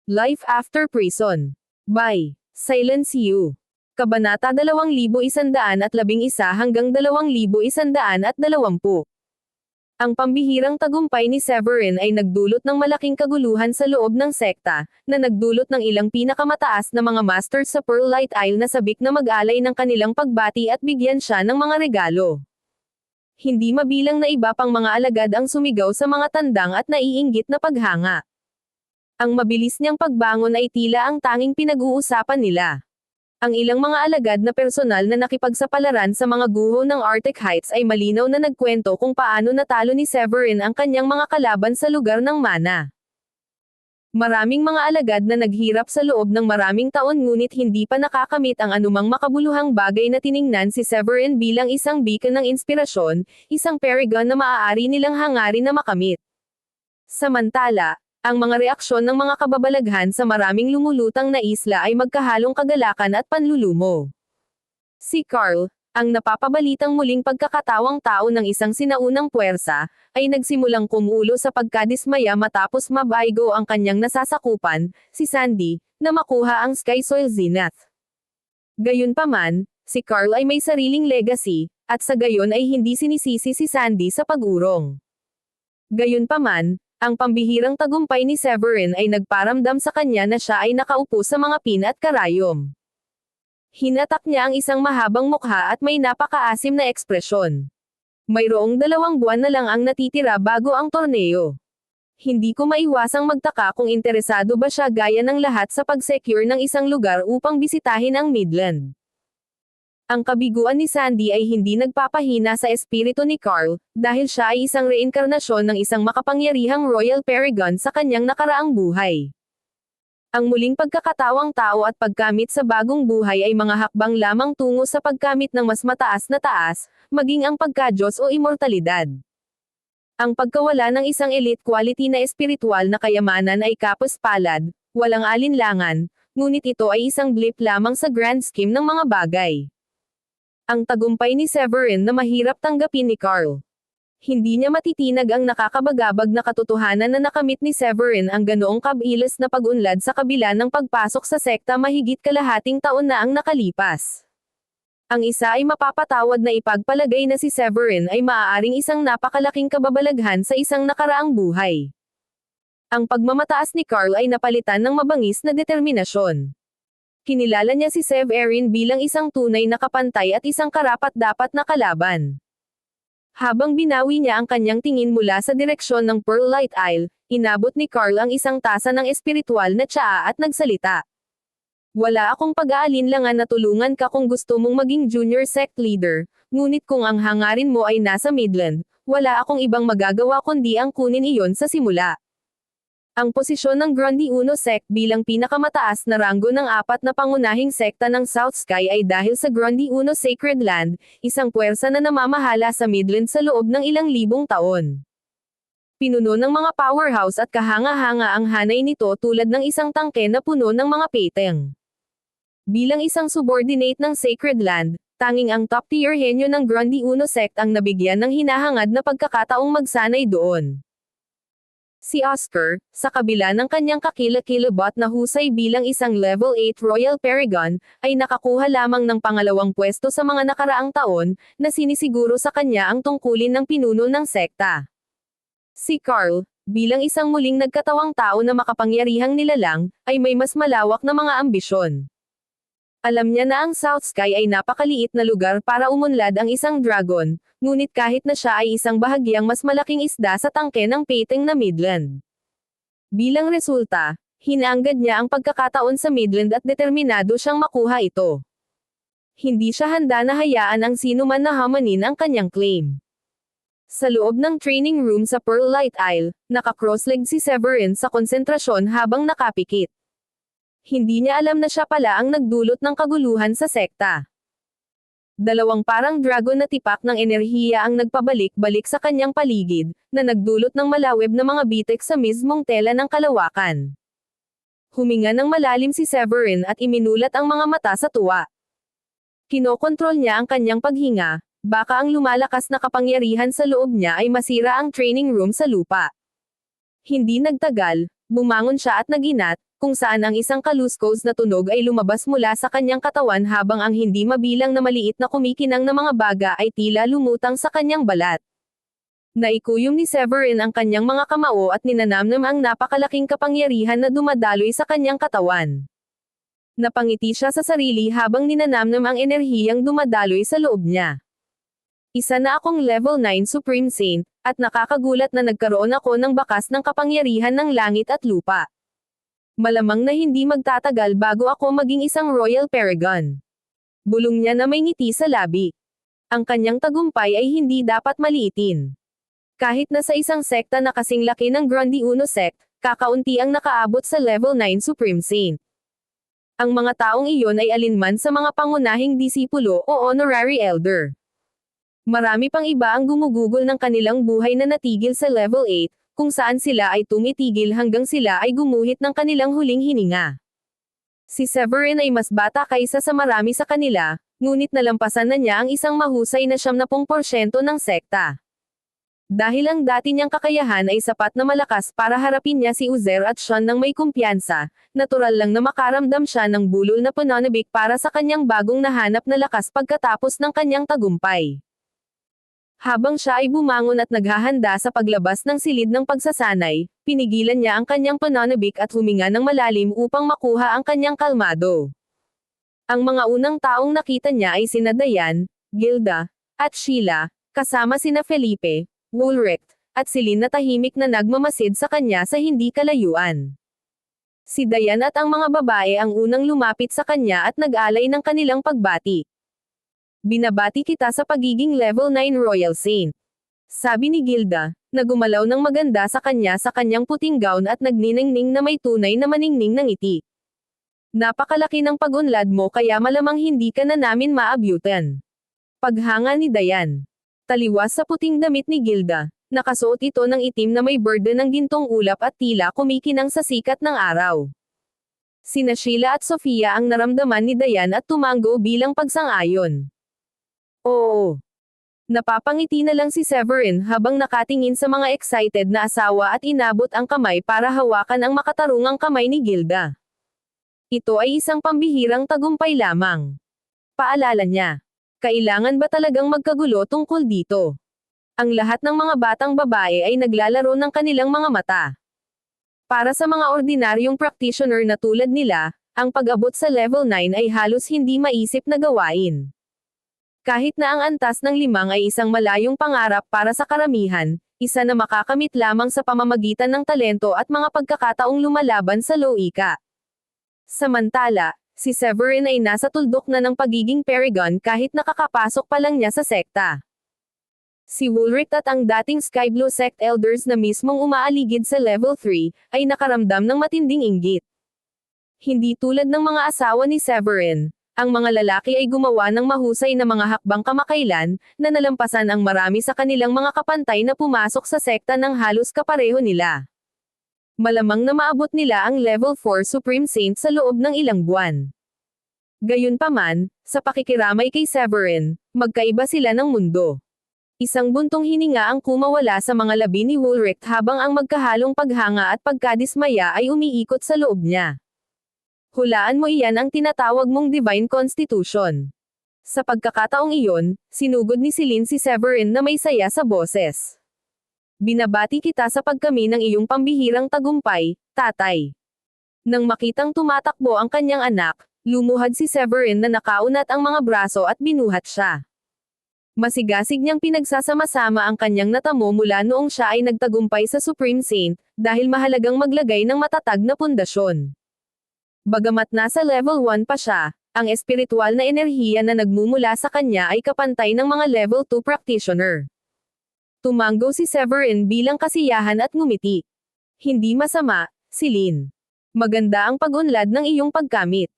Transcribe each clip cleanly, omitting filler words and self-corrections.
Life After Prison. By Silence You. Kabanata 2111 hanggang 2120. Ang pambihirang tagumpay ni Severin ay nagdulot ng malaking kaguluhan sa loob ng sekta, na nagdulot ng ilang pinakamataas na mga masters sa Pearlite Isle na sabik na mag-alay ng kanilang pagbati at bigyan siya ng mga regalo. Hindi mabilang na iba pang mga alagad ang sumigaw sa mga tandang at naiinggit na paghanga. Ang mabilis niyang pagbangon ay tila ang tanging pinag-uusapan nila. Ang ilang mga alagad na personal na nakipagsapalaran sa mga guho ng Arctic Heights ay malinaw na nagkwento kung paano natalo ni Severin ang kanyang mga kalaban sa lugar ng Mana. Maraming mga alagad na naghirap sa loob ng maraming taon ngunit hindi pa nakakamit ang anumang makabuluhang bagay na tiningnan si Severin bilang isang beacon ng inspirasyon, isang paragon na maaari nilang hangarin na makamit. Samantala, ang mga reaksyon ng mga kababalaghan sa maraming lumulutang na isla ay magkahalong kagalakan at panlulumo. Si Carl, ang napapabalitang muling pagkakatawang tao ng isang sinaunang puwersa, ay nagsimulang kumulo sa pagkadismaya matapos mabaygo ang kanyang nasasakupan, si Sandy, na makuha ang Sky Soil Zenith. Gayunpaman, si Carl ay may sariling legacy, at sa gayon ay hindi sinisisi si Sandy sa pag-urong. Gayunpaman, ang pambihirang tagumpay ni Severin ay nagparamdam sa kanya na siya ay nakaupo sa mga pin at karayom. Hinatak niya ang isang mahabang mukha at may napakaasim na ekspresyon. Mayroong 2 buwan na lang ang natitira bago ang torneo. Hindi ko maiwasang magtaka kung interesado ba siya gaya ng lahat sa pag-secure ng isang lugar upang bisitahin ang Midland. Ang kabiguan ni Sandy ay hindi nagpapahina sa espiritu ni Carl, dahil siya ay isang reinkarnasyon ng isang makapangyarihang Royal Paragon sa kanyang nakaraang buhay. Ang muling pagkakatawang tao at pagkamit sa bagong buhay ay mga hakbang lamang tungo sa pagkamit ng mas mataas na taas, maging ang pagka-Diyos o immortalidad. Ang pagkawala ng isang elite quality na espiritual na kayamanan ay kapos-palad, walang alinlangan, ngunit ito ay isang blip lamang sa grand scheme ng mga bagay. Ang tagumpay ni Severin na mahirap tanggapin ni Carl. Hindi niya matitinag ang nakakabagabag na katotohanan na nakamit ni Severin ang ganoong kabilis na pag-unlad sa kabila ng pagpasok sa sekta mahigit kalahating taon na ang nakalipas. Ang isa ay mapapatawad na ipagpalagay na si Severin ay maaaring isang napakalaking kababalaghan sa isang nakaraang buhay. Ang pagmamataas ni Carl ay napalitan ng mabangis na determinasyon. Kinilala niya si Severin bilang isang tunay na kapantay at isang karapat-dapat na kalaban. Habang binawi niya ang kanyang tingin mula sa direksyon ng Pearlite Isle, inabot ni Carl ang isang tasa ng espiritual na tsaa at nagsalita. Wala akong pag-aalinlangan na tulungan ka kung gusto mong maging junior sect leader, ngunit kung ang hangarin mo ay nasa Midland, wala akong ibang magagawa kundi ang kunin iyon sa simula. Ang posisyon ng Grundy Uno Sect bilang pinakamataas na ranggo ng 4 na pangunahing sekta ng South Sky ay dahil sa Grundy Uno Sacred Land, isang puwersa na namamahala sa Midland sa loob ng ilang libong taon. Pinuno ng mga powerhouse at kahanga-hanga ang hanay nito tulad ng isang tangke na puno ng mga peteng. Bilang isang subordinate ng Sacred Land, tanging ang top-tier henyo ng Grundy Uno Sect ang nabigyan ng hinahangad na pagkakataong magsanay doon. Si Oscar, sa kabila ng kanyang kakilakilabot na husay bilang isang level 8 Royal Paragon, ay nakakuha lamang ng pangalawang pwesto sa mga nakaraang taon, na sinisiguro sa kanya ang tungkulin ng pinuno ng sekta. Si Carl, bilang isang muling nagkatawang tao na makapangyarihang nilalang, ay may mas malawak na mga ambisyon. Alam niya na ang South Sky ay napakaliit na lugar para umunlad ang isang dragon, ngunit kahit na siya ay isang bahagyang mas malaking isda sa tangke ng peteng na Midland. Bilang resulta, hinaanggad niya ang pagkakataon sa Midland at determinado siyang makuha ito. Hindi siya handa na hayaan ang sinuman na hamanin ang kanyang claim. Sa loob ng training room sa Pearlite Isle, naka-crossleg si Severin sa konsentrasyon habang nakapikit. Hindi niya alam na siya pala ang nagdulot ng kaguluhan sa sekta. 2 parang dragon na tipak ng enerhiya ang nagpabalik-balik sa kanyang paligid, na nagdulot ng malawib na mga bitek sa mismong tela ng kalawakan. Huminga ng malalim si Severin at iminulat ang mga mata sa tuwa. Kinokontrol niya ang kanyang paghinga, baka ang lumalakas na kapangyarihan sa loob niya ay masira ang training room sa lupa. Hindi nagtagal, bumangon siya at naginat, kung saan ang isang kaluskos na tunog ay lumabas mula sa kanyang katawan habang ang hindi mabilang na maliit na kumikinang na mga baga ay tila lumutang sa kanyang balat. Naikuyom ni Severin ang kanyang mga kamao at ninanamnam ang napakalaking kapangyarihan na dumadaloy sa kanyang katawan. Napangiti siya sa sarili habang ninanamnam ang enerhiyang dumadaloy sa loob niya. Isa na akong level 9 Supreme Saint, at nakakagulat na nagkaroon ako ng bakas ng kapangyarihan ng langit at lupa. Malamang na hindi magtatagal bago ako maging isang Royal Paragon. Bulong niya na may ngiti sa labi. Ang kanyang tagumpay ay hindi dapat maliitin. Kahit na sa isang sekta na kasing laki ng Grundy Uno sect, kakaunti ang nakaabot sa level 9 Supreme Saint. Ang mga taong iyon ay alinman sa mga pangunahing disipulo o honorary elder. Marami pang iba ang gumugugol ng kanilang buhay na natigil sa level 8, kung saan sila ay tumitigil hanggang sila ay gumuhit ng kanilang huling hininga. Si Severin ay mas bata kaysa sa marami sa kanila, ngunit nalampasan na niya ang isang mahusay na 70% ng sekta. Dahil ang dati niyang kakayahan ay sapat na malakas para harapin niya si Uzer at Sean ng may kumpiyansa, natural lang na makaramdam siya ng bulol na pananabik para sa kanyang bagong nahanap na lakas pagkatapos ng kanyang tagumpay. Habang siya ay bumangon at naghahanda sa paglabas ng silid ng pagsasanay, pinigilan niya ang kanyang pananabik at huminga ng malalim upang makuha ang kanyang kalmado. Ang mga unang taong nakita niya ay sina Diane, Gilda, at Sheila, kasama sina Felipe, Woolrich, at Celine na tahimik na nagmamasid sa kanya sa hindi kalayuan. Si Diane at ang mga babae ang unang lumapit sa kanya at nag-alay ng kanilang pagbati. Binabati kita sa pagiging level 9 Royal Saint. Sabi ni Gilda, na gumalaw ng maganda sa kanyang puting gown at nagniningning na may tunay na maningning ng ngiti. Napakalaki ng pag-unlad mo kaya malamang hindi ka na namin maabyutan. Paghanga ni Diane. Taliwas sa puting damit ni Gilda, nakasuot ito ng itim na may berde ng gintong ulap at tila kumikinang sa sikat ng araw. Sina Sheila at Sofia ang naramdaman ni Diane at tumango bilang pagsang-ayon. Oo. Napapangiti na lang si Severin habang nakatingin sa mga excited na asawa at inabot ang kamay para hawakan ang makatarungang kamay ni Gilda. Ito ay isang pambihirang tagumpay lamang. Paalala niya. Kailangan ba talagang magkagulo tungkol dito? Ang lahat ng mga batang babae ay naglalaro ng kanilang mga mata. Para sa mga ordinaryong practitioner na tulad nila, ang pag-abot sa level 9 ay halos hindi maisip na gawain. Kahit na ang antas ng 5 ay isang malayong pangarap para sa karamihan, isa na makakamit lamang sa pamamagitan ng talento at mga pagkakataong lumalaban sa loika. Samantala, si Severin ay nasa tuldok na ng pagiging Paragon kahit nakakapasok pa lang niya sa sekta. Si Woolrich at ang dating Sky Blue Sect Elders na mismong umaaligid sa level 3, ay nakaramdam ng matinding inggit. Hindi tulad ng mga asawa ni Severin, ang mga lalaki ay gumawa ng mahusay na mga hakbang kamakailan, na nalampasan ang marami sa kanilang mga kapantay na pumasok sa sekta ng halos kapareho nila. Malamang na maabot nila ang level 4 Supreme Saint sa loob ng ilang buwan. Gayunpaman, sa pakikiramay kay Severin, magkaiba sila ng mundo. Isang buntong hininga ang kumawala sa mga labi ni Woolrich habang ang magkahalong paghanga at pagkadismaya ay umiikot sa loob niya. Hulaan mo iyan ang tinatawag mong Divine Constitution. Sa pagkakataong iyon, sinugod ni Celine si Severin na may saya sa boses. Binabati kita sa pagkami ng iyong pambihirang tagumpay, tatay. Nang makitang tumatakbo ang kanyang anak, lumuhad si Severin na nakaunat ang mga braso at binuhat siya. Masigasig niyang pinagsasama-sama ang kanyang natamo mula noong siya ay nagtagumpay sa Supreme Saint, dahil mahalagang maglagay ng matatag na pundasyon. Bagamat nasa level 1 pa siya, ang espiritual na enerhiya na nagmumula sa kanya ay kapantay ng mga level 2 practitioner. Tumango si Severin bilang kasiyahan at ngumiti. Hindi masama, Celine. Maganda ang pag-unlad ng iyong pagkamit.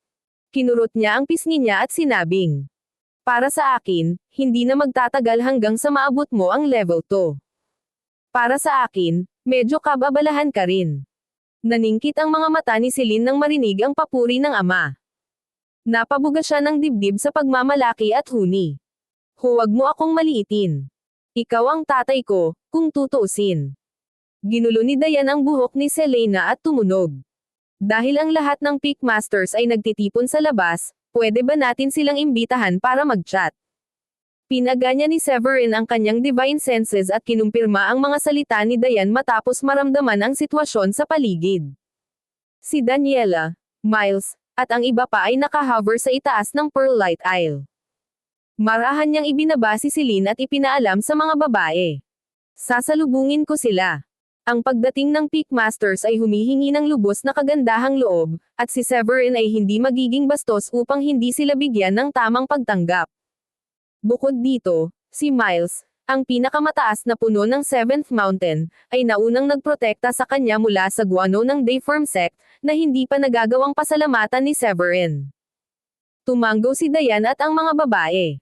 Kinurot niya ang pisngi niya at sinabing, para sa akin, hindi na magtatagal hanggang sa maabot mo ang level 2. Para sa akin, medyo kababalahan ka rin. Naningkit ang mga mata ni Celine nang marinig ang papuri ng ama. Napabuga siya ng dibdib sa pagmamalaki at huni. Huwag mo akong maliitin. Ikaw ang tatay ko, kung tutuusin. Ginulo ni Diane ang buhok ni Selena at tumunog. Dahil ang lahat ng Peak Masters ay nagtitipon sa labas, pwede ba natin silang imbitahan para mag-chat? Pinaganya ni Severin ang kanyang divine senses at kinumpirma ang mga salita ni Dayan matapos maramdaman ang sitwasyon sa paligid. Si Daniela, Miles, at ang iba pa ay nakahover sa itaas ng Pearlite Isle. Marahan niyang ibinaba si Celine at ipinaalam sa mga babae. Sasalubungin ko sila. Ang pagdating ng Peak Masters ay humihingi ng lubos na kagandahang loob, at si Severin ay hindi magiging bastos upang hindi sila bigyan ng tamang pagtanggap. Bukod dito, si Miles, ang pinakamataas na puno ng 7th Mountain, ay naunang nagprotekta sa kanya mula sa guano ng Dayform sect, na hindi pa nagagawang pasalamatan ni Severin. Tumanggo si Dayan at ang mga babae.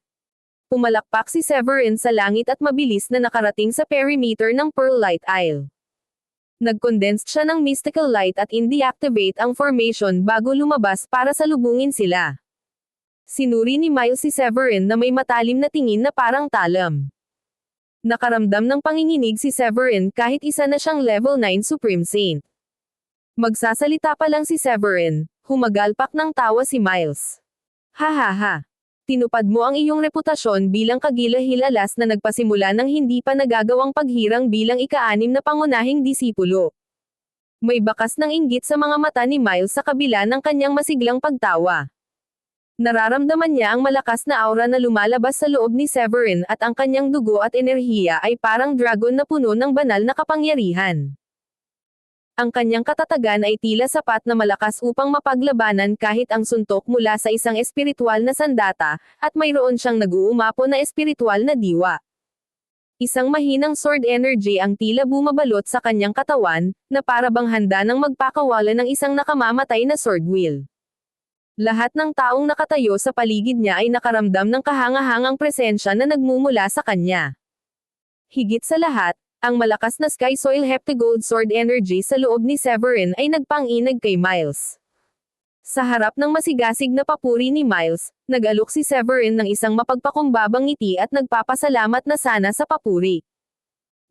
Pumalakpak si Severin sa langit at mabilis na nakarating sa perimeter ng Pearlite Isle. Nag-condensed siya ng mystical light at in-deactivate ang formation bago lumabas para salubungin sila. Sinuri ni Miles si Severin na may matalim na tingin na parang talam. Nakaramdam ng panginginig si Severin kahit isa na siyang level 9 Supreme Saint. Magsasalita pa lang si Severin, humagalpak ng tawa si Miles. Hahaha. Tinupad mo ang iyong reputasyon bilang kagilahilalas na nagpasimula ng hindi pa nagagawang paghirang bilang ika-6 na pangunahing disipulo. May bakas ng inggit sa mga mata ni Miles sa kabila ng kanyang masiglang pagtawa. Nararamdaman niya ang malakas na aura na lumalabas sa loob ni Severin at ang kanyang dugo at enerhiya ay parang dragon na puno ng banal na kapangyarihan. Ang kanyang katatagan ay tila sapat na malakas upang mapaglabanan kahit ang suntok mula sa isang espiritual na sandata, at mayroon siyang nag-uumapo na espiritual na diwa. Isang mahinang sword energy ang tila bumabalot sa kanyang katawan, na para bang handa ng magpakawala ng isang nakamamatay na sword wheel. Lahat ng taong nakatayo sa paligid niya ay nakaramdam ng kahangahangang presensya na nagmumula sa kanya. Higit sa lahat, ang malakas na Sky Soil Heptagold Sword Energy sa loob ni Severin ay nagpang-inag kay Miles. Sa harap ng masigasig na papuri ni Miles, nag-alok si Severin ng isang mapagpakumbabang ngiti at nagpapasalamat na sana sa papuri.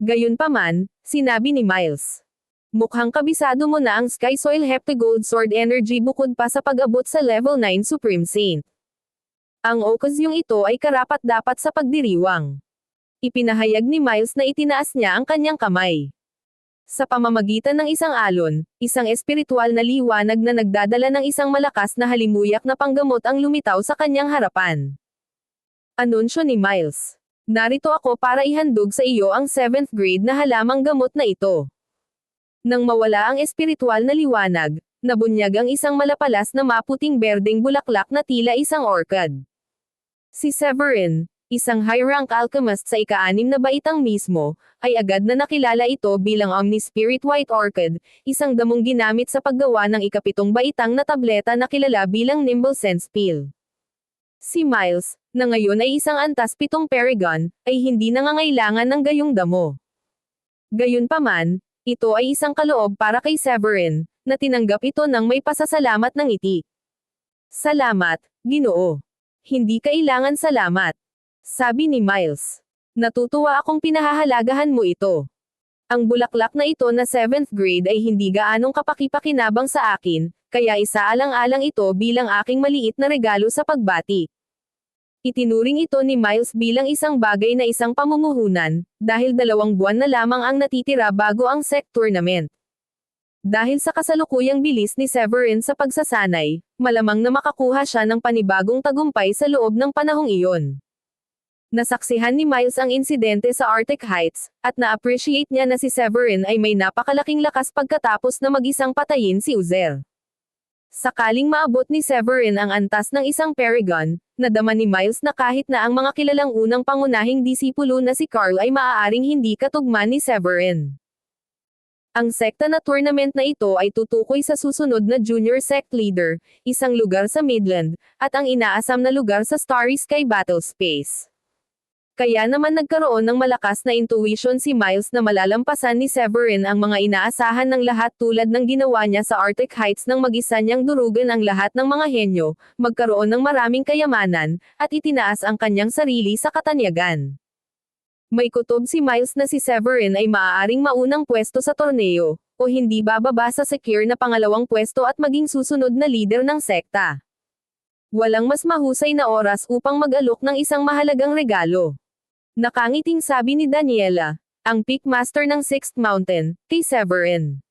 Gayunpaman, sinabi ni Miles. Mukhang kabisado mo na ang Sky Soil Heptagold Sword Energy bukod pa sa pag-abot sa level 9 Supreme Saint. Ang okasyong ito ay karapat-dapat sa pagdiriwang. Ipinahayag ni Miles na itinaas niya ang kanyang kamay. Sa pamamagitan ng isang alon, isang espiritual na liwanag na nagdadala ng isang malakas na halimuyak na panggamot ang lumitaw sa kanyang harapan. Anunsyo ni Miles. Narito ako para ihandog sa iyo ang 7th grade na halamang gamot na ito. Nang mawala ang espiritual na liwanag, nabunyag ang isang malapalas na maputing berdeng bulaklak na tila isang orchid. Si Severin, isang high-rank alchemist sa ika-6 na baitang mismo, ay agad na nakilala ito bilang Omni-Spirit White Orchid, isang damong ginamit sa paggawa ng ika-7 baitang na tableta na kilala bilang Nimble Sense Pill. Si Miles, na ngayon ay isang antas 7 Paragon, ay hindi nangangailangan ng gayong damo. Gayunpaman, ito ay isang kaloob para kay Severin, na tinanggap ito ng may pasasalamat ng ngiti. Salamat, Ginoo. Hindi kailangan salamat. Sabi ni Miles. Natutuwa akong pinahahalagahan mo ito. Ang bulaklak na ito na 7th grade ay hindi gaanong kapaki-pakinabang sa akin, kaya isaalang-alang ito bilang aking maliit na regalo sa pagbati. Itinuring ito ni Miles bilang isang bagay na isang pamumuhunan, dahil 2 buwan na lamang ang natitira bago ang sect tournament. Dahil sa kasalukuyang bilis ni Severin sa pagsasanay, malamang na makakuha siya ng panibagong tagumpay sa loob ng panahong iyon. Nasaksihan ni Miles ang insidente sa Arctic Heights, at na-appreciate niya na si Severin ay may napakalaking lakas pagkatapos na mag-isang patayin si Uzer. Sakaling maabot ni Severin ang antas ng isang Paragon, nadama ni Miles na kahit na ang mga kilalang unang pangunahing disipulo na si Carl ay maaaring hindi katugma ni Severin. Ang sekta na tournament na ito ay tutukoy sa susunod na Junior Sect Leader, isang lugar sa Midland, at ang inaasam na lugar sa Starry Sky Battle Space. Kaya naman nagkaroon ng malakas na intuition si Miles na malalampasan ni Severin ang mga inaasahan ng lahat tulad ng ginawa niya sa Arctic Heights nang mag-isa niyang durugan ang lahat ng mga henyo, magkaroon ng maraming kayamanan, at itinaas ang kanyang sarili sa katanyagan. May kutob si Miles na si Severin ay maaaring maunang pwesto sa torneo, o hindi bababa sa secure na pangalawang pwesto at maging susunod na leader ng sekta. Walang mas mahusay na oras upang mag-alok ng isang mahalagang regalo. Nakangiting sabi ni Daniela, ang Peak Master ng Sixth Mountain, kay Severin.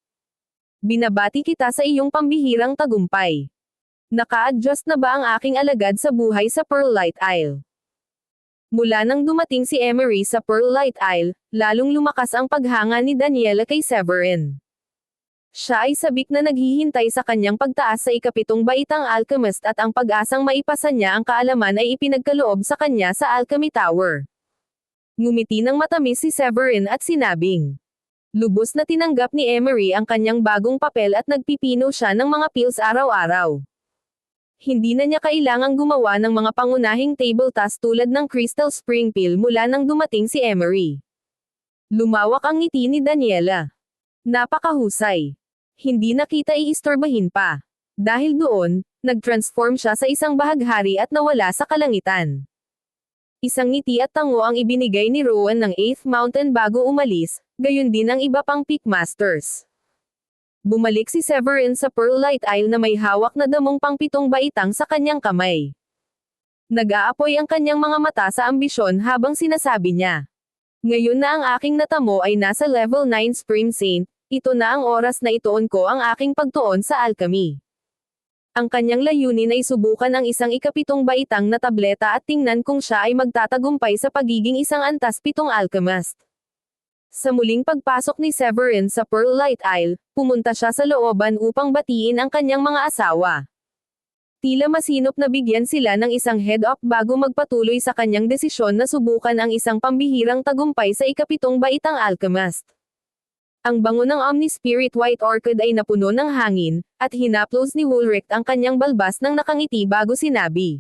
Binabati kita sa iyong pambihirang tagumpay. Naka-adjust na ba ang aking alagad sa buhay sa Pearlite Isle? Mula nang dumating si Emery sa Pearlite Isle, lalong lumakas ang paghanga ni Daniela kay Severin. Siya ay sabik na naghihintay sa kanyang pagtaas sa ikapitong baitang alchemist at ang pag-asang maipasa niya ang kaalaman ay ipinagkaloob sa kanya sa Alchemy Tower. Ngumiti ng matamis si Severin at sinabing, lubos na tinanggap ni Emery ang kanyang bagong papel at nagpipino siya ng mga pills araw-araw. Hindi na niya kailangang gumawa ng mga pangunahing table task tulad ng Crystal Spring Pill mula nang dumating si Emery. Lumawak ang ngiti ni Daniela. Napakahusay. Hindi na kita iistorbahin pa. Dahil doon, nag-transform siya sa isang bahaghari at nawala sa kalangitan. Isang ngiti at tango ang ibinigay ni Rowan ng 8th Mountain bago umalis, gayon din ang iba pang Peak Masters. Bumalik si Severin sa Pearlite Isle na may hawak na damong pang-7 baitang sa kanyang kamay. Nag-aapoy ang kanyang mga mata sa ambisyon habang sinasabi niya, ngayon na ang aking natamo ay nasa level 9 Supreme Saint, ito na ang oras na ituon ko ang aking pagtuon sa alchemy. Ang kanyang layunin ay subukan ang isang ikapitong baitang na tableta at tingnan kung siya ay magtatagumpay sa pagiging isang antas 7 alchemist. Sa muling pagpasok ni Severin sa Pearlite Isle, pumunta siya sa looban upang batiin ang kanyang mga asawa. Tila masinop na bigyan sila ng isang head-up bago magpatuloy sa kanyang desisyon na subukan ang isang pambihirang tagumpay sa ikapitong baitang alchemist. Ang bango ng Omni-Spirit White Orchid ay napuno ng hangin, at hinaplos ni Woolrich ang kanyang balbas ng nakangiti bago sinabi.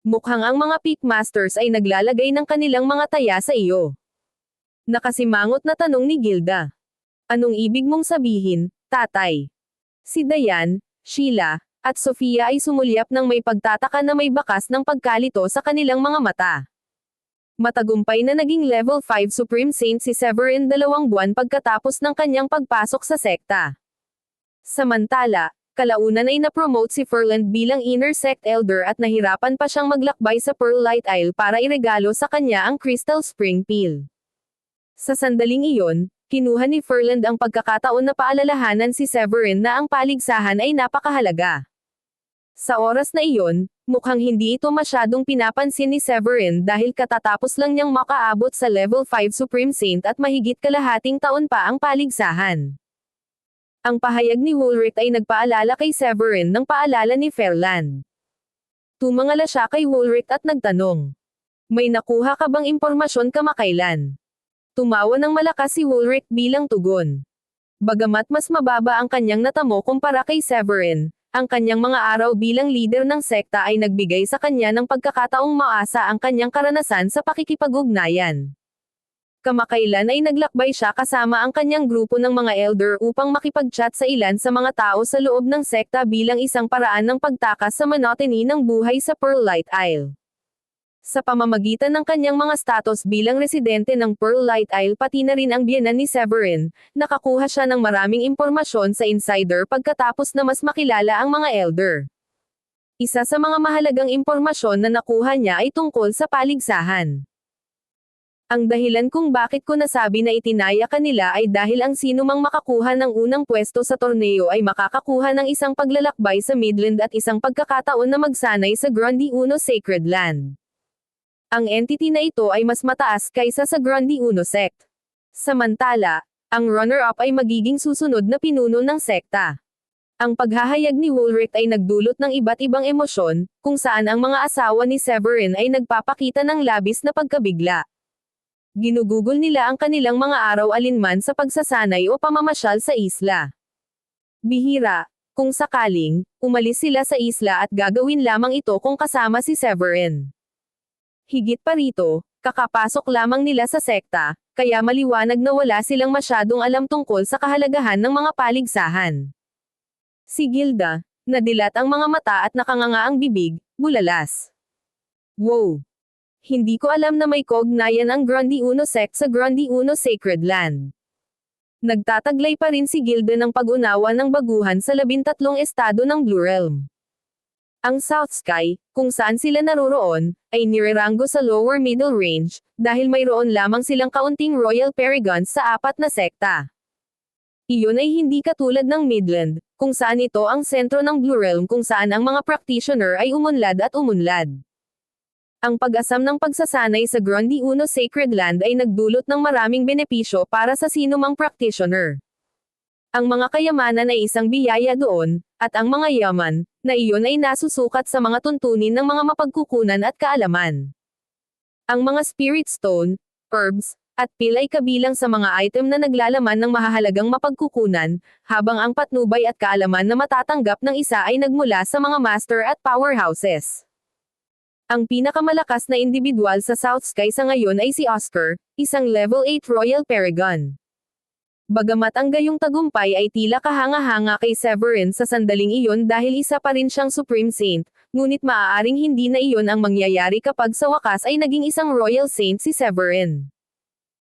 Mukhang ang mga Peak Masters ay naglalagay ng kanilang mga taya sa iyo. Nakasimangot na tanong ni Gilda. Anong ibig mong sabihin, tatay? Si Diane, Sheila, at Sofia ay sumulyap ng may pagtataka na may bakas ng pagkalito sa kanilang mga mata. Matagumpay na naging level 5 Supreme Saint si Severin 2 buwan pagkatapos ng kanyang pagpasok sa sekta. Samantala, kalaunan ay na-promote si Ferland bilang Inner Sect Elder at nahirapan pa siyang maglakbay sa Pearlite Isle para iregalo sa kanya ang Crystal Spring Pill. Sa sandaling iyon, kinuha ni Ferland ang pagkakataon na paalalahanan si Severin na ang paligsahan ay napakahalaga. Sa oras na iyon, mukhang hindi ito masyadong pinapansin ni Severin dahil katatapos lang niyang makaabot sa level 5 Supreme Saint at mahigit kalahating taon pa ang paligsahan. Ang pahayag ni Woolrich ay nagpaalala kay Severin ng paalala ni Ferland. Tumangala siya kay Woolrich at nagtanong, may nakuha ka bang impormasyon kamakailan? Tumawa ng malakas si Woolrich bilang tugon. Bagamat mas mababa ang kanyang natamo kumpara kay Severin, ang kanyang mga araw bilang leader ng sekta ay nagbigay sa kanya ng pagkakataong maasa ang kanyang karanasan sa pakikipag-ugnayan. Kamakailan ay naglakbay siya kasama ang kanyang grupo ng mga elder upang makipag-chat sa ilan sa mga tao sa loob ng sekta bilang isang paraan ng pagtakas sa monotony ng buhay sa Pearlite Isle. Sa pamamagitan ng kanyang mga status bilang residente ng Pearlite Isle pati na rin ang biyenan ni Severin, nakakuha siya ng maraming impormasyon sa insider pagkatapos na mas makilala ang mga elder. Isa sa mga mahalagang impormasyon na nakuha niya ay tungkol sa paligsahan. Ang dahilan kung bakit ko nasabi na itinaya kanila ay dahil ang sinumang makakuha ng unang pwesto sa torneo ay makakakuha ng isang paglalakbay sa Midland at isang pagkakataon na magsanay sa Grundy Uno Sacred Land. Ang entity na ito ay mas mataas kaysa sa Grundy Uno Sect. Samantala, ang runner-up ay magiging susunod na pinuno ng sekta. Ang paghahayag ni Woolrich ay nagdulot ng iba't ibang emosyon, kung saan ang mga asawa ni Severin ay nagpapakita ng labis na pagkabigla. Ginugugol nila ang kanilang mga araw alinman sa pagsasanay o pamamasyal sa isla. Bihira, kung sakaling, umalis sila sa isla at gagawin lamang ito kung kasama si Severin. Higit pa rito, kakapasok lamang nila sa sekta, kaya maliwanag na wala silang masyadong alam tungkol sa kahalagahan ng mga paligsahan. Si Gilda, nadilat ang mga mata at nakanganga ang bibig, bulalas. Wow! Hindi ko alam na may kaugnayan ang Grundy Uno Sect sa Grundy Uno Sacred Land. Nagtataglay pa rin si Gilda ng pag-unawa ng baguhan sa 13 estado ng Blue Realm. Ang South Sky, kung saan sila naroroon, ay nireranggo sa lower middle range, dahil mayroon lamang silang kaunting Royal Paragons sa 4 na sekta. Iyon ay hindi katulad ng Midland, kung saan ito ang sentro ng Blue Realm kung saan ang mga practitioner ay umunlad at umunlad. Ang pag-asam ng pagsasanay sa Grundy Uno Sacred Land ay nagdulot ng maraming benepisyo para sa sinumang practitioner. Ang mga kayamanan ay isang biyaya doon, at ang mga yaman, na iyon ay nasusukat sa mga tuntunin ng mga mapagkukunan at kaalaman. Ang mga spirit stone, herbs, at pil ay kabilang sa mga item na naglalaman ng mahahalagang mapagkukunan, habang ang patnubay at kaalaman na matatanggap ng isa ay nagmula sa mga master at powerhouses. Ang pinakamalakas na individual sa South Sky sa ngayon ay si Oscar, isang level 8 Royal Paragon. Bagamat ang gayong tagumpay ay tila kahanga-hanga kay Severin sa sandaling iyon dahil isa pa rin siyang Supreme Saint, ngunit maaaring hindi na iyon ang mangyayari kapag sa wakas ay naging isang Royal Saint si Severin.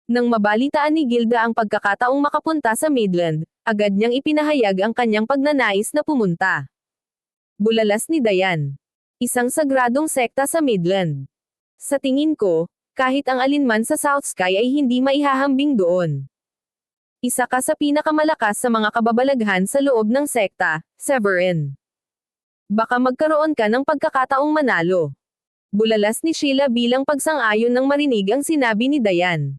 Nang mabalitaan ni Gilda ang pagkakataong makapunta sa Midland, agad niyang ipinahayag ang kanyang pagnanais na pumunta. Bulalas ni Diane. Isang sagradong sekta sa Midland. Sa tingin ko, kahit ang alinman sa South Sky ay hindi maihahambing doon. Isa ka sa pinakamalakas sa mga kababalaghan sa loob ng sekta, Severin. Baka magkaroon ka ng pagkakataong manalo. Bulalas ni Sheila bilang pagsang-ayon ng marinig ang sinabi ni Diane.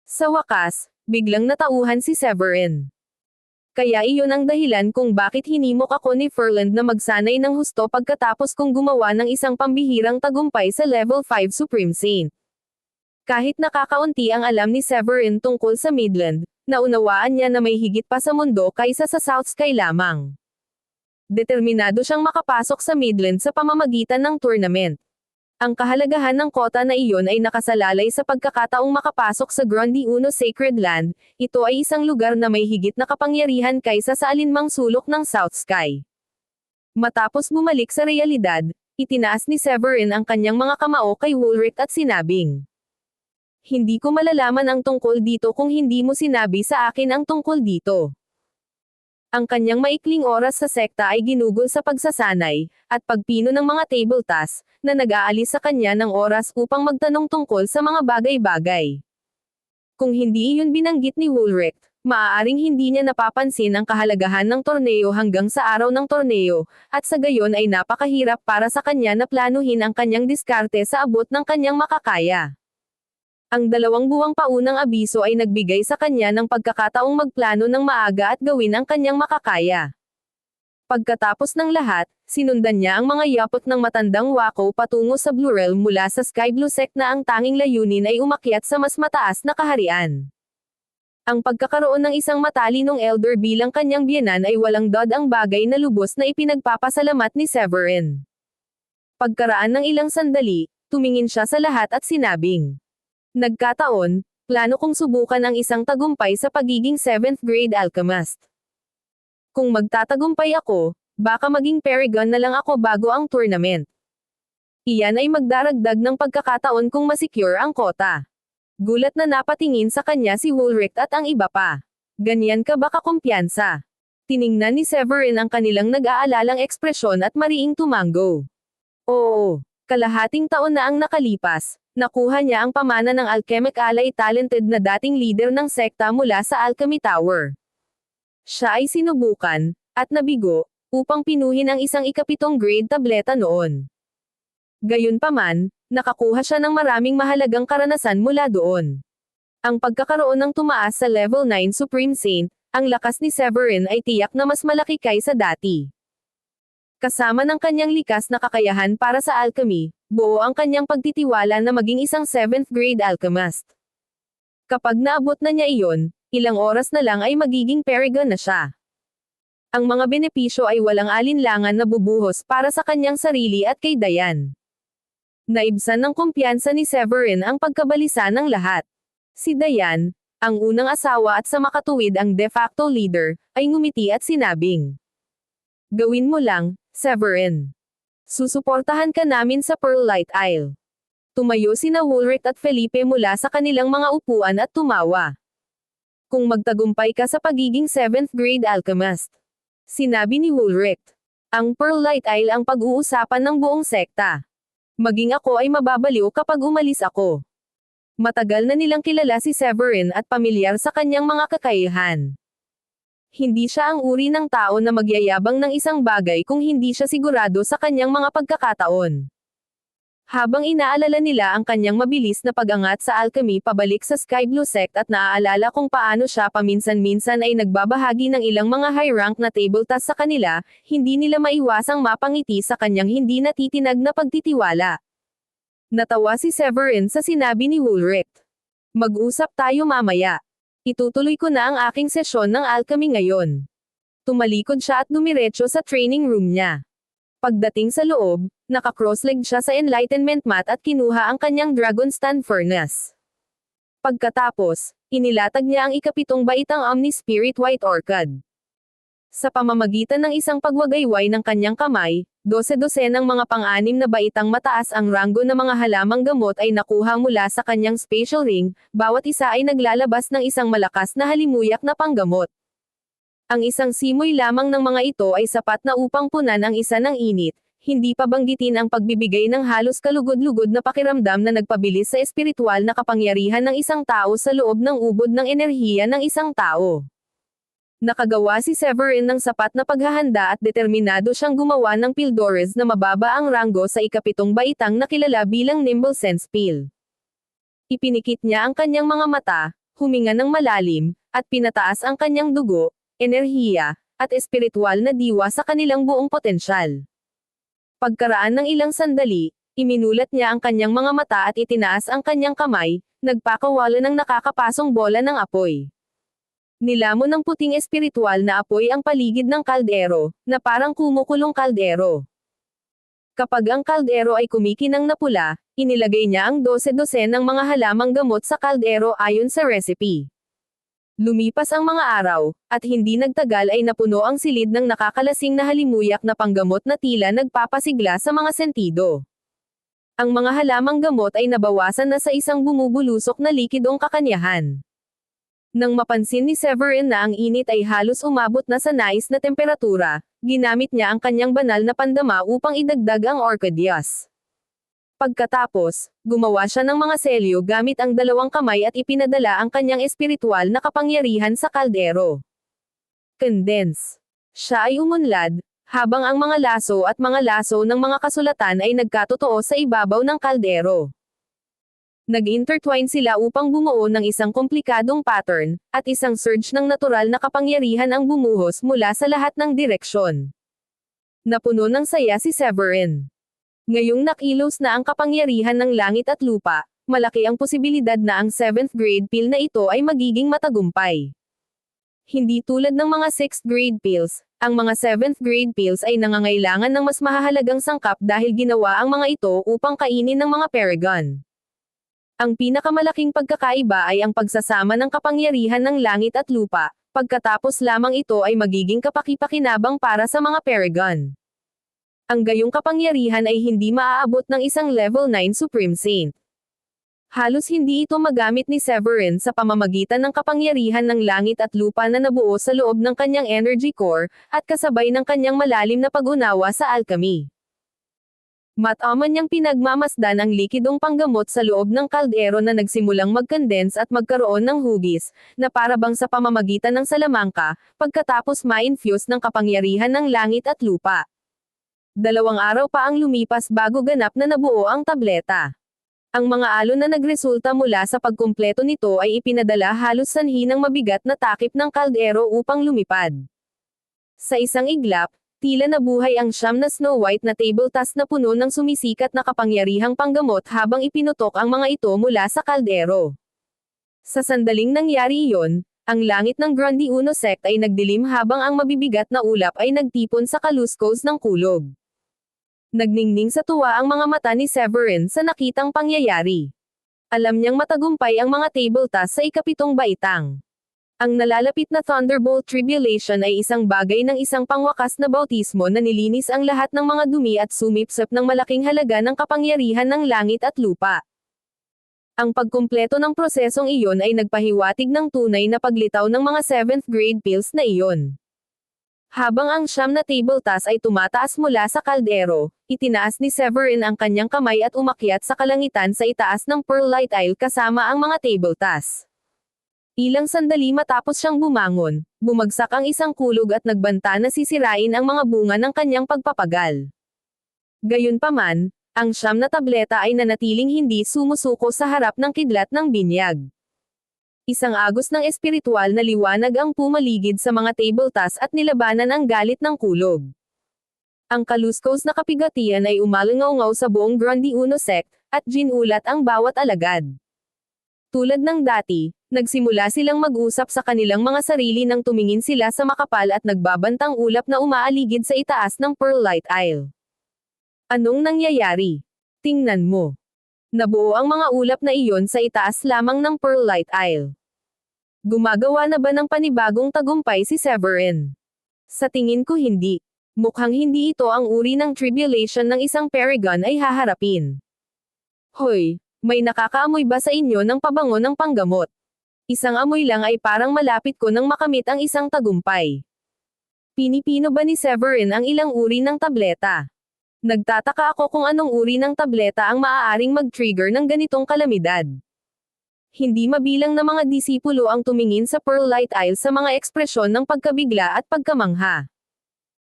Sa wakas, biglang natauhan si Severin. Kaya iyon ang dahilan kung bakit hinimok ako ni Ferland na magsanay ng husto pagkatapos kong gumawa ng isang pambihirang tagumpay sa level 5 Supreme Saint. Kahit nakakaunti ang alam ni Severin tungkol sa Midland, naunawaan niya na may higit pa sa mundo kaysa sa South Sky lamang. Determinado siyang makapasok sa Midland sa pamamagitan ng tournament. Ang kahalagahan ng kota na iyon ay nakasalalay sa pagkakataong makapasok sa Grundy Uno Sacred Land, ito ay isang lugar na may higit na kapangyarihan kaysa sa alinmang sulok ng South Sky. Matapos bumalik sa realidad, itinaas ni Severin ang kanyang mga kamao kay Woolrich at sinabing, "Hindi ko malalaman ang tungkol dito kung hindi mo sinabi sa akin ang tungkol dito." Ang kanyang maikling oras sa sekta ay ginugol sa pagsasanay, at pagpino ng mga table tasks, na nag-aalis sa kanya ng oras upang magtanong tungkol sa mga bagay-bagay. Kung hindi iyon binanggit ni Woolrich, maaaring hindi niya napapansin ang kahalagahan ng torneo hanggang sa araw ng torneo, at sa gayon ay napakahirap para sa kanya na planuhin ang kanyang diskarte sa abot ng kanyang makakaya. Ang 2 buwang paunang abiso ay nagbigay sa kanya ng pagkakataong magplano ng maaga at gawin ang kanyang makakaya. Pagkatapos ng lahat, sinundan niya ang mga yapot ng matandang wako patungo sa Blue Realm mula sa Sky Blue Sect na ang tanging layunin ay umakyat sa mas mataas na kaharian. Ang pagkakaroon ng isang matalinong elder bilang kanyang biyenan ay walang dod ang bagay na lubos na ipinagpapasalamat ni Severin. Pagkaraan ng ilang sandali, tumingin siya sa lahat at sinabing, "Nagkataon, plano kong subukan ang isang tagumpay sa pagiging 7th grade alchemist. Kung magtatagumpay ako, baka maging Paragon na lang ako bago ang tournament. Iyan ay magdaragdag ng pagkakataon kung masecure ang kota." Gulat na napatingin sa kanya si Woolrich at ang iba pa. "Ganyan ka ba kakumpiyansa?" Tiningnan ni Severin ang kanilang nag-aalalang ekspresyon at mariing tumango. "Oo, kalahating taon na ang nakalipas. Nakuha niya ang pamana ng Alchemic Ally talented na dating leader ng sekta mula sa Alchemy Tower. Siya ay sinubukan, at nabigo, upang pinuhin ang isang 7th grade tableta noon. Gayunpaman, nakakuha siya ng maraming mahalagang karanasan mula doon. Ang pagkakaroon ng tumaas sa level 9 Supreme Saint, ang lakas ni Severin ay tiyak na mas malaki kaysa dati. Kasama ng kanyang likas na kakayahan para sa alchemy, buo ang kanyang pagtitiwala na maging isang 7th grade alchemist. Kapag naabot na niya iyon, ilang oras na lang ay magiging Paragon na siya. Ang mga benepisyo ay walang alinlangan na bubuhos para sa kanyang sarili at kay Diane. Naibsan ng kumpiyansa ni Severin ang pagkabalisa ng lahat. Si Diane, ang unang asawa at sa makatuwid ang de facto leader, ay ngumiti at sinabing, "Gawin mo lang, Severin. Susuportahan ka namin sa Pearlite Isle." Tumayo sina Woolrich at Felipe mula sa kanilang mga upuan at tumawa. kung magtagumpay ka sa pagiging 7th grade alchemist. Sinabi ni Woolrich. Ang Pearlite Isle ang pag-uusapan ng buong sekta. Maging ako ay mababaliw kapag umalis ako. Matagal na nilang kilala si Severin at pamilyar sa kanyang mga kakayahan. Hindi siya ang uri ng tao na magyayabang ng isang bagay kung hindi siya sigurado sa kanyang mga pagkakataon. Habang inaalala nila ang kanyang mabilis na pag-angat sa alchemy pabalik sa Sky Blue Sect at naaalala kung paano siya paminsan-minsan ay nagbabahagi ng ilang mga high-rank na table task sa kanila, hindi nila maiwasang mapangiti sa kanyang hindi natitinag na pagtitiwala. Natawa si Severin sa sinabi ni Woolrich. Mag-usap tayo mamaya. Itutuloy ko na ang aking sesyon ng alchemy ngayon. Tumalikod siya at dumiretso sa training room niya. Pagdating sa loob, naka-cross-legged siya sa enlightenment mat at kinuha ang kanyang Dragonstand Furnace. Pagkatapos, inilatag niya ang ikapitong baitang Omni-Spirit White Orchid. Sa pamamagitan ng isang pagwagayway ng kanyang kamay, 12 ng mga pang-anim na baitang mataas ang ranggo na mga halamang gamot ay nakuha mula sa kanyang spatial ring, bawat isa ay naglalabas ng isang malakas na halimuyak na panggamot. Ang isang simoy lamang ng mga ito ay sapat na upang punan ang isa ng init, hindi pa banggitin ang pagbibigay ng halos kalugod-lugod na pakiramdam na nagpabilis sa espiritual na kapangyarihan ng isang tao sa loob ng ubod ng enerhiya ng isang tao. Nakagawa si Severin ng sapat na paghahanda at determinado siyang gumawa ng Pildores na mababa ang ranggo sa ikapitong baitang na kilala bilang Nimble Sense Pill. Ipinikit niya ang kanyang mga mata, huminga ng malalim, at pinataas ang kanyang dugo, enerhiya, at espiritual na diwa sa kanilang buong potensyal. Pagkaraan ng ilang sandali, iminulat niya ang kanyang mga mata at itinaas ang kanyang kamay, nagpakawala ng nakakapasong bola ng apoy. Nilamon ng puting espiritual na apoy ang paligid ng kaldero, na parang kumukulong kaldero. Kapag ang kaldero ay kumikinang na pula, inilagay niya ang 12 ng mga halamang gamot sa kaldero ayon sa recipe. Lumipas ang mga araw, at hindi nagtagal ay napuno ang silid ng nakakalasing na halimuyak na panggamot na tila nagpapasigla sa mga sentido. Ang mga halamang gamot ay nabawasan na sa isang bumubulusok na likidong kakanyahan. Nang mapansin ni Severin na ang init ay halos umabot na sa nais na temperatura, ginamit niya ang kanyang banal na pandama upang idagdag ang orchideas. Pagkatapos, gumawa siya ng mga selyo gamit ang dalawang kamay at ipinadala ang kanyang espiritual na kapangyarihan sa kaldero. Condense. Siya ay umunlad, habang ang mga laso at mga laso ng mga kasulatan ay nagkatotoo sa ibabaw ng kaldero. Nag-intertwine sila upang bumuo ng isang komplikadong pattern, at isang surge ng natural na kapangyarihan ang bumuhos mula sa lahat ng direksyon. Napuno ng saya si Severin. Ngayong nakilos na ang kapangyarihan ng langit at lupa, malaki ang posibilidad na ang 7th grade pill na ito ay magiging matagumpay. Hindi tulad ng mga 6th grade pills, ang mga 7th grade pills ay nangangailangan ng mas mahahalagang sangkap dahil ginawa ang mga ito upang kainin ng mga Paragon. Ang pinakamalaking pagkakaiba ay ang pagsasama ng kapangyarihan ng langit at lupa, pagkatapos lamang ito ay magiging kapaki-pakinabang para sa mga Paragon. Ang gayong kapangyarihan ay hindi maaabot ng isang level 9 Supreme Saint. Halos hindi ito magamit ni Severin sa pamamagitan ng kapangyarihan ng langit at lupa na nabuo sa loob ng kanyang energy core, at kasabay ng kanyang malalim na pag-unawa sa alchemy. Mataman niyang pinagmamasdan ang likidong panggamot sa loob ng kaldero na nagsimulang mag-condense at magkaroon ng hugis, na parabang sa pamamagitan ng salamangka, pagkatapos ma-infuse ng kapangyarihan ng langit at lupa. 2 araw pa ang lumipas bago ganap na nabuo ang tableta. Ang mga alon na nagresulta mula sa pagkumpleto nito ay ipinadala halos sanhi ng mabigat na takip ng kaldero upang lumipad. Sa isang iglap, tila nabuhay ang 9 na Snow White na table task na puno ng sumisikat na kapangyarihang panggamot habang ipinutok ang mga ito mula sa kaldero. Sa sandaling nangyari iyon, ang langit ng Grundy Uno Sect ay nagdilim habang ang mabibigat na ulap ay nagtipon sa kaluskos ng kulog. Nagningning sa tuwa ang mga mata ni Severin sa nakitang pangyayari. Alam niyang matagumpay ang mga table task sa ikapitong baitang. Ang nalalapit na Thunderbolt Tribulation ay isang bagay ng isang pangwakas na bautismo na nilinis ang lahat ng mga dumi at sumipsip ng malaking halaga ng kapangyarihan ng langit at lupa. Ang pagkumpleto ng prosesong iyon ay nagpahiwatig ng tunay na paglitaw ng mga 7th grade pills na iyon. Habang ang siyam na table task ay tumataas mula sa kaldero, itinaas ni Severin ang kanyang kamay at umakyat sa kalangitan sa itaas ng Pearlite Isle kasama ang mga table task. Ilang sandali matapos siyang bumangon, bumagsak ang isang kulog at nagbanta na sisirain ang mga bunga ng kanyang pagpapagal. Gayunpaman, ang siyam na tableta ay nanatiling hindi sumusuko sa harap ng kidlat ng binyag. Isang agos ng espiritual na liwanag ang pumaligid sa mga table task at nilabanan ang galit ng kulog. Ang kaluskos na kapigatian ay umalingaw sa buong Grundy Uno sect, at ginulat ang bawat alagad. Tulad ng dati, nagsimula silang mag-usap sa kanilang mga sarili nang tumingin sila sa makapal at nagbabantang ulap na umaaligid sa itaas ng Pearlite Isle. Anong nangyayari? Tingnan mo. Nabuo ang mga ulap na iyon sa itaas lamang ng Pearlite Isle. Gumagawa na ba ng panibagong tagumpay si Severin? Sa tingin ko hindi. Mukhang hindi ito ang uri ng tribulation ng isang Paragon ay haharapin. Hoy, may nakakaamoy ba sa inyo ng pabango ng panggamot? Isang amoy lang ay parang malapit ko nang makamit ang isang tagumpay. Pinipino ba ni Severin ang ilang uri ng tableta? Nagtataka ako kung anong uri ng tableta ang maaaring mag-trigger ng ganitong kalamidad. Hindi mabilang na mga disipulo ang tumingin sa Pearlite Isle sa mga ekspresyon ng pagkabigla at pagkamangha.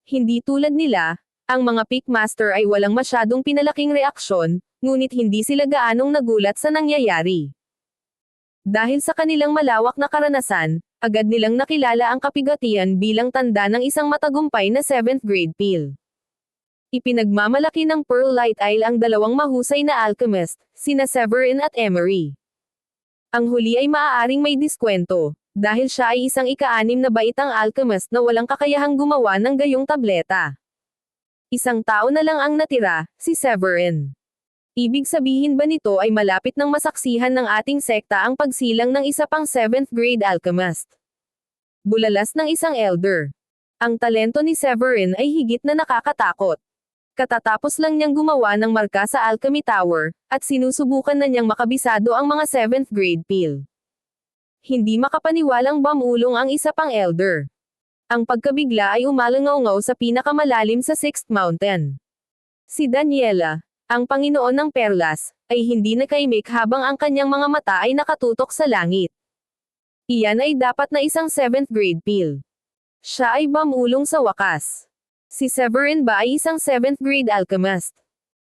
Hindi tulad nila, ang mga Pickmaster ay walang masyadong pinalaking reaksyon, ngunit hindi sila gaanong nagulat sa nangyayari. Dahil sa kanilang malawak na karanasan, agad nilang nakilala ang kapigatian bilang tanda ng isang matagumpay na 7th grade pill. Ipinagmamalaki ng Pearlite Isle ang dalawang mahusay na alchemist, sina Severin at Emery. Ang huli ay maaaring may diskwento, dahil siya ay isang ika-6 na baitang alchemist na walang kakayahang gumawa ng gayong tableta. Isang tao na lang ang natira, si Severin. Ibig sabihin ba nito ay malapit nang masaksihan ng ating sekta ang pagsilang ng isa pang 7th grade alchemist? Bulalas ng isang elder. Ang talento ni Severin ay higit na nakakatakot. Katatapos lang niyang gumawa ng marka sa Alchemy Tower, at sinusubukan na niyang makabisado ang mga 7th grade pill. Hindi makapaniwalang bamulong ang isa pang elder. Ang pagkabigla ay umalangaw sa pinakamalalim sa 6th mountain. Si Daniela, ang Panginoon ng Perlas, ay hindi nakaimik habang ang kanyang mga mata ay nakatutok sa langit. Iyan ay dapat na isang 7th grade pill. Siya ay bamulong sa wakas. Si Severin ba ay isang 7th grade alchemist?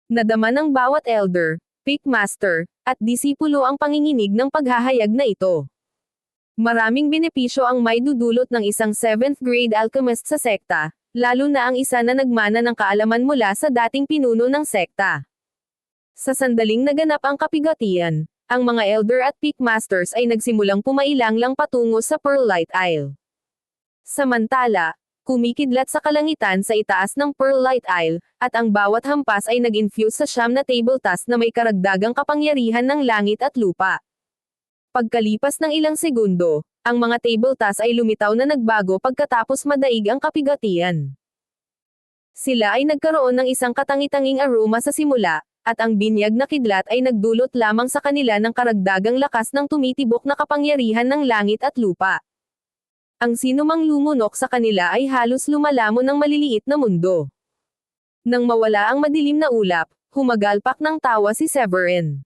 Nadama ng bawat elder, Pickmaster, at disipulo ang panginginig ng paghahayag na ito. Maraming benepisyo ang may dudulot ng isang 7th grade alchemist sa sekta, lalo na ang isa na nagmana ng kaalaman mula sa dating pinuno ng sekta. Sa sandaling naganap ang kapigatian, ang mga elder at Pickmasters ay nagsimulang pumailang-lang patungo sa Pearlite Isle. Samantala, kumikidlat sa kalangitan sa itaas ng Pearlite Isle, at ang bawat hampas ay nag-infuse sa siyam na table task na may karagdagang kapangyarihan ng langit at lupa. Pagkalipas ng ilang segundo, ang mga table task ay lumitaw na nagbago pagkatapos madaig ang kapigatian. Sila ay nagkaroon ng isang katangi-tanging aroma sa simula, at ang binyag na kidlat ay nagdulot lamang sa kanila ng karagdagang lakas ng tumitibok na kapangyarihan ng langit at lupa. Ang sinumang lumunok sa kanila ay halos lumalamon ng maliliit na mundo. Nang mawala ang madilim na ulap, humagalpak ng tawa si Severin.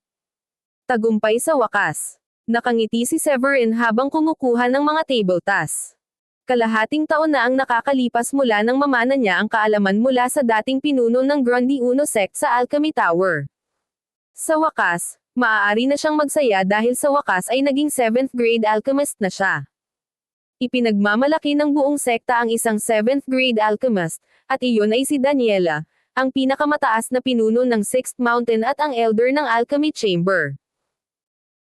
Tagumpay sa wakas. Nakangiti si Severin habang kumukuha ng mga table task. Kalahating taon na ang nakakalipas mula nang mamana niya ang kaalaman mula sa dating pinuno ng Grundy Uno sect sa Alchemy Tower. Sa wakas, maaari na siyang magsaya dahil sa wakas ay naging 7th grade alchemist na siya. Ipinagmamalaki ng buong sekta ang isang 7th grade alchemist, at iyon ay si Daniela, ang pinakamataas na pinuno ng 6th Mountain at ang elder ng Alchemy Chamber.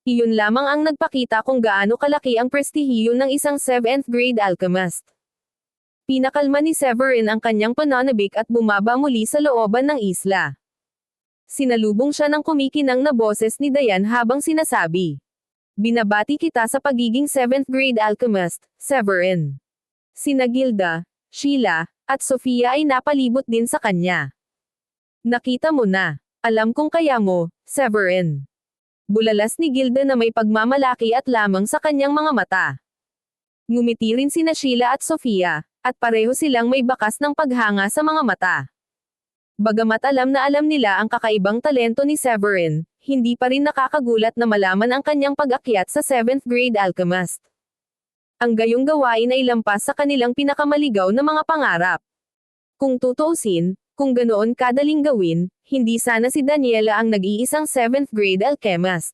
Iyon lamang ang nagpakita kung gaano kalaki ang prestihiyo ng isang 7th grade alchemist. Pinakalma ni Severin ang kanyang pananabik at bumaba muli sa looban ng isla. Sinalubong siya ng kumikinang na boses ni Dayan habang sinasabi, "Binabati kita sa pagiging 7th grade alchemist, Severin." Sina Gilda, Sheila, at Sofia ay napalibot din sa kanya. "Nakita mo na. Alam kong kaya mo, Severin." Bulalas ni Gilda na may pagmamalaki at lamang sa kanyang mga mata. Ngumiti rin sina Sheila at Sofia, at pareho silang may bakas ng paghanga sa mga mata. Bagamat alam na alam nila ang kakaibang talento ni Severin, hindi pa rin nakakagulat na malaman ang kanyang pag-akyat sa 7th grade alchemist. Ang gayong gawain ay lampas sa kanilang pinakamaligaw na mga pangarap. Kung tutuusin, kung ganoon kadaling gawin, hindi sana si Daniela ang nag-iisang 7th grade alchemist.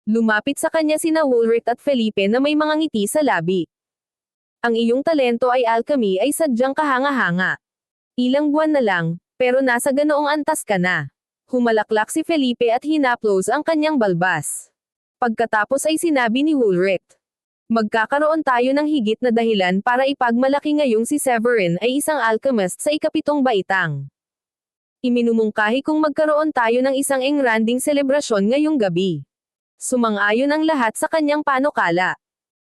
Lumapit sa kanya sina Woolrich at Felipe na may mga ngiti sa labi. Ang iyong talento ay alchemy ay sadyang kahanga-hanga. Ilang buwan na lang, pero nasa ganoong antas ka na. Humalaklak si Felipe at hinaplos ang kanyang balbas. Pagkatapos ay sinabi ni Woolrich, magkakaroon tayo ng higit na dahilan para ipagmalaki ngayong si Severin ay isang alchemist sa ikapitong baitang. Iminumungkahi kung magkaroon tayo ng isang engranding selebrasyon ngayong gabi. Sumang-ayon ang lahat sa kanyang panukala.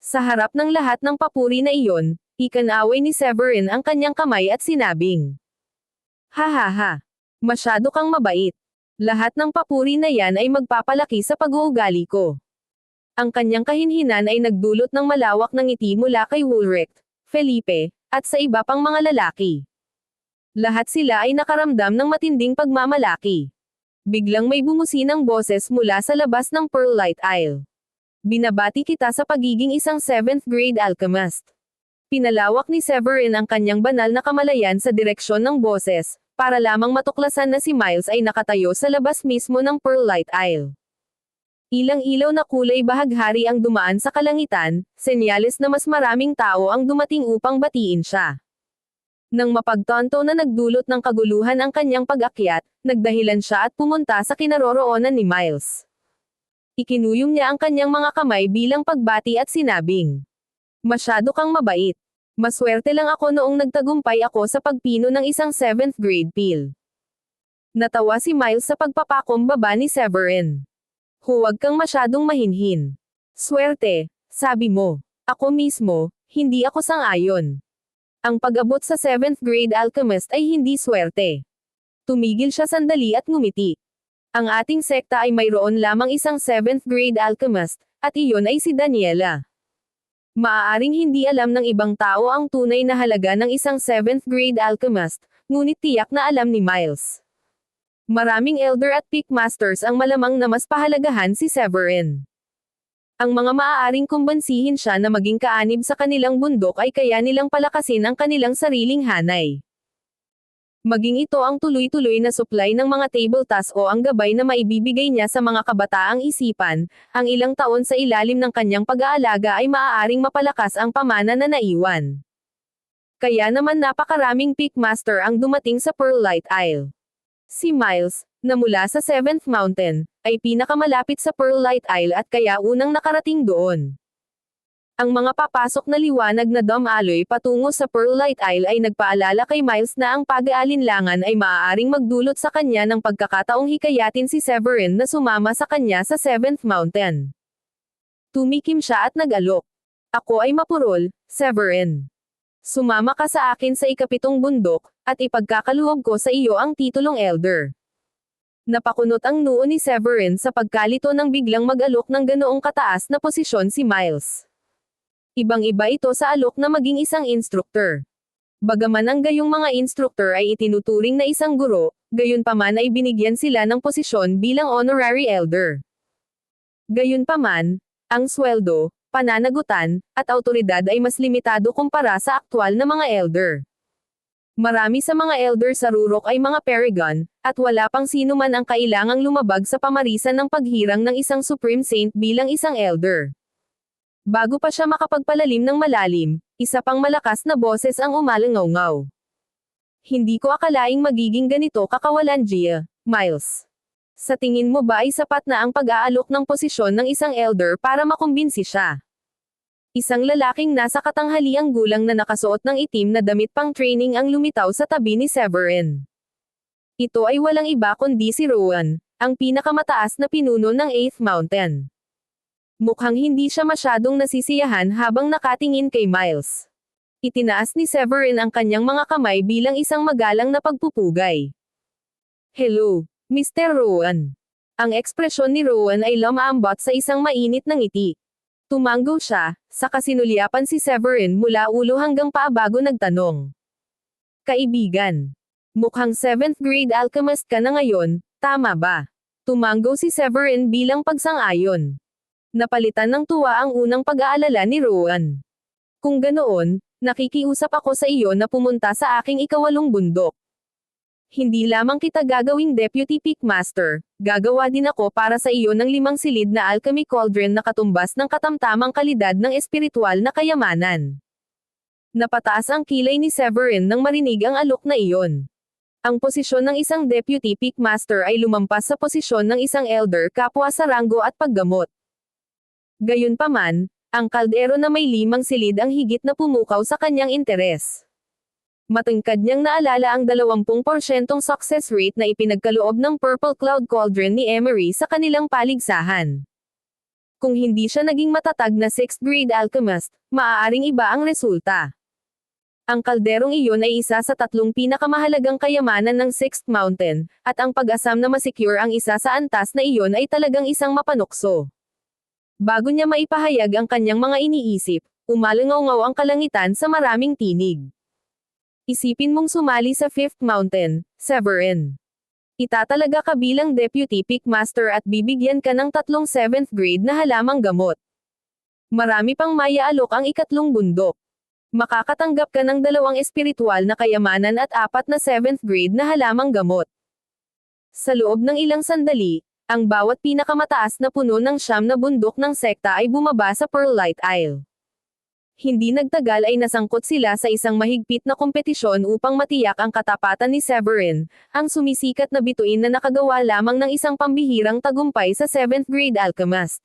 Sa harap ng lahat ng papuri na iyon, ikanaway ni Severin ang kanyang kamay at sinabing, "Hahaha. Masyado kang mabait. Lahat ng papuri na yan ay magpapalaki sa pag-uugali ko." Ang kanyang kahinhinan ay nagdulot ng malawak na ngiti mula kay Woolrich, Felipe, at sa iba pang mga lalaki. Lahat sila ay nakaramdam ng matinding pagmamalaki. Biglang may bumusinang boses mula sa labas ng Pearlite Isle. Binabati kita sa pagiging isang 7th grade alchemist. Pinalawak ni Severin ang kanyang banal na kamalayan sa direksyon ng boses, para lamang matuklasan na si Miles ay nakatayo sa labas mismo ng Pearlite Isle. Ilang ilaw na kulay bahaghari ang dumaan sa kalangitan, senyales na mas maraming tao ang dumating upang batiin siya. Nang mapagtanto na nagdulot ng kaguluhan ang kanyang pag-akyat, nagdahilan siya at pumunta sa kinaroroonan ni Miles. Ikinuyom niya ang kanyang mga kamay bilang pagbati at sinabing, "Masyado kang mabait. Maswerte lang ako noong nagtagumpay ako sa pagpino ng isang 7th grade pil." Natawa si Miles sa pagpapakumbaba ni Severin. "Huwag kang masyadong mahinhin. Swerte, sabi mo. Ako mismo, hindi ako sang-ayon. Ang pag-abot sa 7th grade alchemist ay hindi swerte." Tumigil siya sandali at ngumiti. Ang ating sekta ay mayroon lamang isang 7th grade alchemist, at iyon ay si Daniela. Maaaring hindi alam ng ibang tao ang tunay na halaga ng isang 7th grade alchemist, ngunit tiyak na alam ni Miles. Maraming elder at peak masters ang malamang na mas pahalagahan si Severin. Ang mga maaaring kumbansihin siya na maging kaanib sa kanilang bundok ay kaya nilang palakasin ang kanilang sariling hanay. Maging ito ang tuloy-tuloy na supply ng mga table tasks o ang gabay na maibibigay niya sa mga kabataang isipan, ang ilang taon sa ilalim ng kanyang pag-aalaga ay maaaring mapalakas ang pamana na naiwan. Kaya naman napakaraming peak master ang dumating sa Pearlite Isle. Si Miles, na mula sa 7th Mountain, ay pinakamalapit sa Pearlite Isle at kaya unang nakarating doon. Ang mga papasok na liwanag na dumaloy patungo sa Pearlite Isle ay nagpaalala kay Miles na ang pag-aalinlangan ay maaaring magdulot sa kanya ng pagkakataong hikayatin si Severin na sumama sa kanya sa 7th Mountain. Tumikim siya at nag-alok. "Ako ay mapurol, Severin. Sumama ka sa akin sa ikapitong bundok, at ipagkakaluhog ko sa iyo ang titulong elder." Napakunot ang noo ni Severin sa pagkalito ng biglang mag-alok ng ganoong kataas na posisyon si Miles. Ibang-iba ito sa alok na maging isang instructor. Bagaman ang gayong mga instructor ay itinuturing na isang guro, gayunpaman ay binigyan sila ng posisyon bilang honorary elder. Gayunpaman, ang sweldo, pananagutan, at awtoridad ay mas limitado kumpara sa aktwal na mga elder. Marami sa mga elder sa Rurok ay mga paragon, at wala pang sino man ang kailangang lumabag sa pamarisan ng paghirang ng isang Supreme Saint bilang isang elder. Bago pa siya makapagpalalim ng malalim, isa pang malakas na boses ang umalangaw-ngaw. "Hindi ko akalaing magiging ganito kakawalan, Gia, Miles. Sa tingin mo ba ay sapat na ang pag-aalok ng posisyon ng isang elder para makumbinsi siya?" Isang lalaking nasa katanghaliang gulang na nakasuot ng itim na damit pang training ang lumitaw sa tabi ni Severin. Ito ay walang iba kundi si Rowan, ang pinakamataas na pinuno ng 8th Mountain. Mukhang hindi siya masyadong nasisiyahan habang nakatingin kay Miles. Itinaas ni Severin ang kanyang mga kamay bilang isang magalang na pagpupugay. "Hello, Mr. Rowan. Ang ekspresyon ni Rowan ay lumaambot sa isang mainit na ngiti. Tumanggo siya, sa kasinulyapan si Severin mula ulo hanggang paa bago nagtanong. Kaibigan. Mukhang 7th grade alchemist ka na ngayon, tama ba? Tumanggo si Severin bilang pagsang-ayon. Napalitan ng tuwa ang unang pag-aalala ni Rowan. Kung ganoon, nakikiusap ako sa iyo na pumunta sa aking ikawalong bundok. Hindi lamang kita gagawing Deputy Pickmaster, gagawa din ako para sa iyo ng 5 silid na alchemy cauldron na katumbas ng katamtamang kalidad ng espiritual na kayamanan. Napataas ang kilay ni Severin nang marinig ang alok na iyon. Ang posisyon ng isang Deputy Pickmaster ay lumampas sa posisyon ng isang elder kapwa sa ranggo at paggamot. Gayunpaman, ang kaldero na may 5 silid ang higit na pumukaw sa kanyang interes. Matangkad niyang naalala ang 20% success rate na ipinagkaloob ng Purple Cloud Cauldron ni Emery sa kanilang paligsahan. Kung hindi siya naging matatag na 6th grade alchemist, maaaring iba ang resulta. Ang kalderong iyon ay isa sa 3 pinakamahalagang kayamanan ng 6th Mountain, at ang pag-asam na masecure ang isa sa antas na iyon ay talagang isang mapanukso. Bago niya maipahayag ang kanyang mga iniisip, umalangaw-ngaw ang kalangitan sa maraming tinig. Isipin mong sumali sa 5th Mountain, Severin. Itatalaga ka bilang Deputy Pickmaster at bibigyan ka ng 3 7th grade na halamang gamot. Marami pang maiaalok ang ikatlong bundok. Makakatanggap ka ng 2 espiritual na kayamanan at 4 na 7th grade na halamang gamot. Sa loob ng ilang sandali, ang bawat pinakamataas na puno ng 9 na bundok ng sekta ay bumaba sa Pearlite Isle. Hindi nagtagal ay nasangkot sila sa isang mahigpit na kompetisyon upang matiyak ang katapatan ni Severin, ang sumisikat na bituin na nakagawa lamang ng isang pambihirang tagumpay sa 7th grade alchemist.